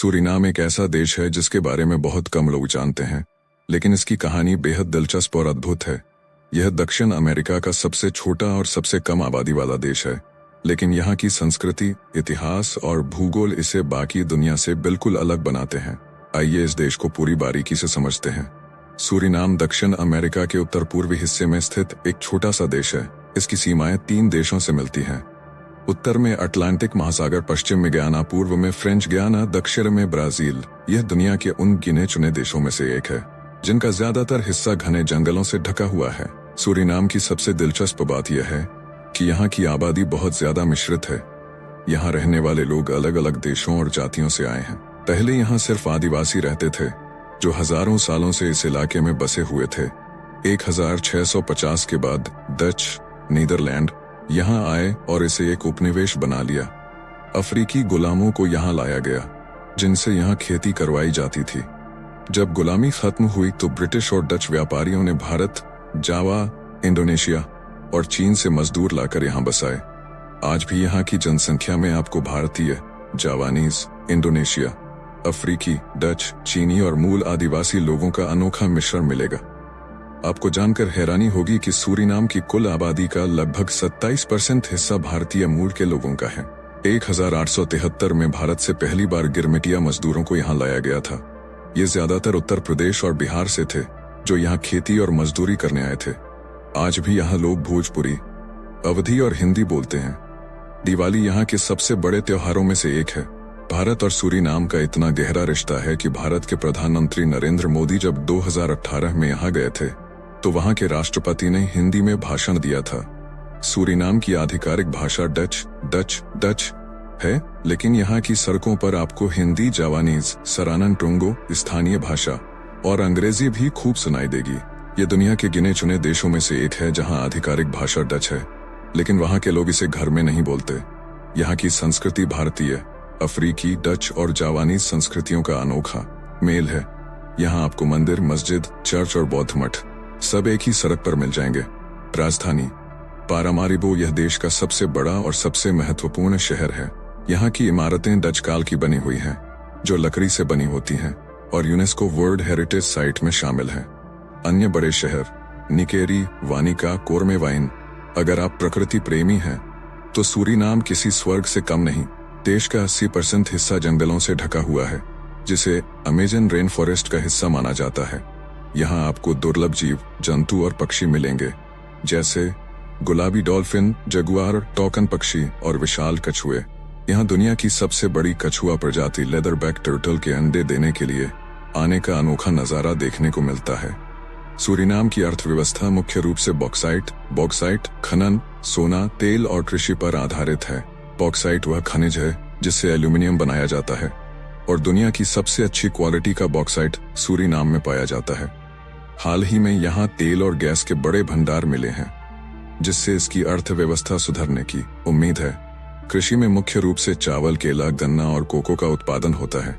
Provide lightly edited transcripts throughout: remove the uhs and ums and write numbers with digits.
Suriname एक ऐसा देश है जिसके बारे में बहुत कम लोग जानते हैं, लेकिन इसकी कहानी बेहद दिलचस्प और अद्भुत है। यह दक्षिण अमेरिका का सबसे छोटा और सबसे कम आबादी वाला देश है, लेकिन यहाँ की संस्कृति, इतिहास और भूगोल इसे बाकी दुनिया से बिल्कुल अलग बनाते हैं। आइए इस देश को पूरी बारीकी से समझते हैं। सूरीनाम दक्षिण अमेरिका के उत्तर पूर्वी हिस्से में स्थित एक छोटा सा देश है। इसकी सीमाएं 3 देशों से मिलती हैं। उत्तर में अटलांटिक महासागर, पश्चिम में गयाना, पूर्व में फ्रेंच गयाना, दक्षिण में ब्राजील। यह दुनिया के उन गिने चुने देशों में से एक है जिनका ज्यादातर हिस्सा घने जंगलों से ढका हुआ है। सूरीनाम की सबसे दिलचस्प बात यह है कि यहाँ की आबादी बहुत ज्यादा मिश्रित है। यहाँ रहने वाले लोग अलग अलग देशों और जातियों से आए हैं। पहले यहाँ सिर्फ आदिवासी रहते थे, जो हजारों सालों से इस इलाके में बसे हुए थे। 1650 के बाद डच, नीदरलैंड यहाँ आए और इसे एक उपनिवेश बना लिया। अफ्रीकी गुलामों को यहाँ लाया गया, जिनसे यहाँ खेती करवाई जाती थी। जब गुलामी खत्म हुई तो ब्रिटिश और डच व्यापारियों ने भारत, जावा, इंडोनेशिया और चीन से मजदूर लाकर यहाँ बसाए। आज भी यहाँ की जनसंख्या में आपको भारतीय, जावानीज, इंडोनेशिया, अफ्रीकी, डच, चीनी और मूल आदिवासी लोगों का अनोखा मिश्रण मिलेगा। आपको जानकर हैरानी होगी कि सूरीनाम की कुल आबादी का लगभग 27% हिस्सा भारतीय मूल के लोगों का है। 1873 में भारत से पहली बार गिरमिटिया मजदूरों को यहाँ लाया गया था। ये ज्यादातर उत्तर प्रदेश और बिहार से थे, जो यहाँ खेती और मजदूरी करने आए थे। आज भी यहाँ लोग भोजपुरी, अवधी और हिंदी बोलते हैं। दिवाली यहाँ के सबसे बड़े त्योहारों में से एक है। भारत और सूरीनाम का इतना गहरा रिश्ता है कि भारत के प्रधानमंत्री नरेंद्र मोदी जब 2018 में यहाँ गए थे तो वहां के राष्ट्रपति ने हिंदी में भाषण दिया था। सूरीनाम की आधिकारिक भाषा डच है, लेकिन यहाँ की सड़कों पर आपको हिंदी, जावानीज, सरानन टोंगो, स्थानीय भाषा और अंग्रेजी भी खूब सुनाई देगी। ये दुनिया के गिने चुने देशों में से एक है जहाँ आधिकारिक भाषा डच है, लेकिन वहाँ के लोग इसे घर में नहीं बोलते। यहाँ की संस्कृति भारतीय, अफ्रीकी, डच और जावानीज संस्कृतियों का अनोखा मेल है। यहाँ आपको मंदिर, मस्जिद, चर्च और बौद्ध मठ सब एक ही सड़क पर मिल जाएंगे। राजधानी पारामारिबो यह देश का सबसे बड़ा और सबसे महत्वपूर्ण शहर है। यहाँ की इमारतें डच काल की बनी हुई हैं, जो लकड़ी से बनी होती हैं और यूनेस्को वर्ल्ड हेरिटेज साइट में शामिल हैं। अन्य बड़े शहर निकेरी, वानिका, कोरमेवाइन। अगर आप प्रकृति प्रेमी हैं तो सूरीनाम किसी स्वर्ग से कम नहीं। देश का 80% हिस्सा जंगलों से ढका हुआ है, जिसे अमेजन रेन फॉरेस्ट का हिस्सा माना जाता है। यहाँ आपको दुर्लभ जीव जंतु और पक्षी मिलेंगे, जैसे गुलाबी डॉल्फिन, जगुआर, टोकन पक्षी और विशाल कछुए। यहाँ दुनिया की सबसे बड़ी कछुआ प्रजाति लेदरबैक टर्टल के अंडे देने के लिए आने का अनोखा नजारा देखने को मिलता है। सूरीनाम की अर्थव्यवस्था मुख्य रूप से बॉक्साइट, खनन, सोना, तेल और कृषि पर आधारित है। बॉक्साइट वह खनिज है जिससे एल्यूमिनियम बनाया जाता है और दुनिया की सबसे अच्छी क्वालिटी का बॉक्साइट सूरीनाम में पाया जाता है। हाल ही में यहाँ तेल और गैस के बड़े भंडार मिले हैं, जिससे इसकी अर्थव्यवस्था सुधरने की उम्मीद है। कृषि में मुख्य रूप से चावल, केला, गन्ना और कोको का उत्पादन होता है।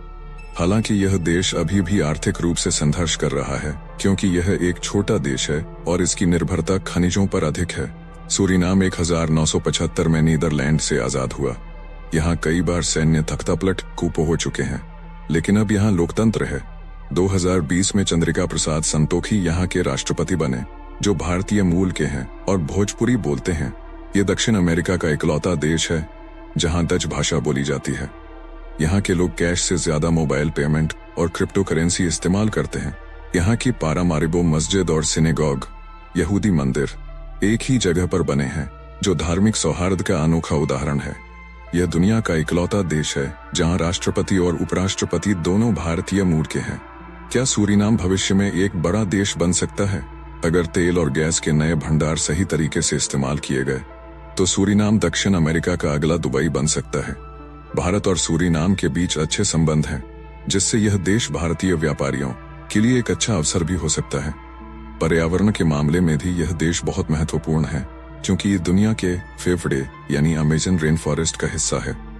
हालांकि यह देश अभी भी आर्थिक रूप से संघर्ष कर रहा है, क्योंकि यह एक छोटा देश है और इसकी निर्भरता खनिजों पर अधिक है। सूरीनाम 1975 में नीदरलैंड से आजाद हुआ। यहाँ कई बार सैन्य तख्तापलट, कूप हो चुके हैं, लेकिन अब यहाँ लोकतंत्र है। 2020 में चंद्रिका प्रसाद संतोखी यहाँ के राष्ट्रपति बने, जो भारतीय मूल के हैं और भोजपुरी बोलते हैं। ये दक्षिण अमेरिका का इकलौता देश है जहाँ डच भाषा बोली जाती है। यहाँ के लोग कैश से ज्यादा मोबाइल पेमेंट और क्रिप्टो करेंसी इस्तेमाल करते हैं। यहाँ की पारामारिबो मस्जिद और सिनेगॉग, यहूदी मंदिर, एक ही जगह पर बने हैं, जो धार्मिक सौहार्द का अनोखा उदाहरण है। यह दुनिया का इकलौता देश है जहां राष्ट्रपति और उपराष्ट्रपति दोनों भारतीय मूल के हैं। क्या सूरीनाम भविष्य में एक बड़ा देश बन सकता है? अगर तेल और गैस के नए भंडार सही तरीके से इस्तेमाल किए गए तो सूरीनाम दक्षिण अमेरिका का अगला दुबई बन सकता है। भारत और सूरीनाम के बीच अच्छे संबंध हैं, जिससे यह देश भारतीय व्यापारियों के लिए एक अच्छा अवसर भी हो सकता है। पर्यावरण के मामले में भी यह देश बहुत महत्वपूर्ण है, क्योंकि ये दुनिया के फेफड़े यानी अमेजन रेन फॉरेस्ट का हिस्सा है।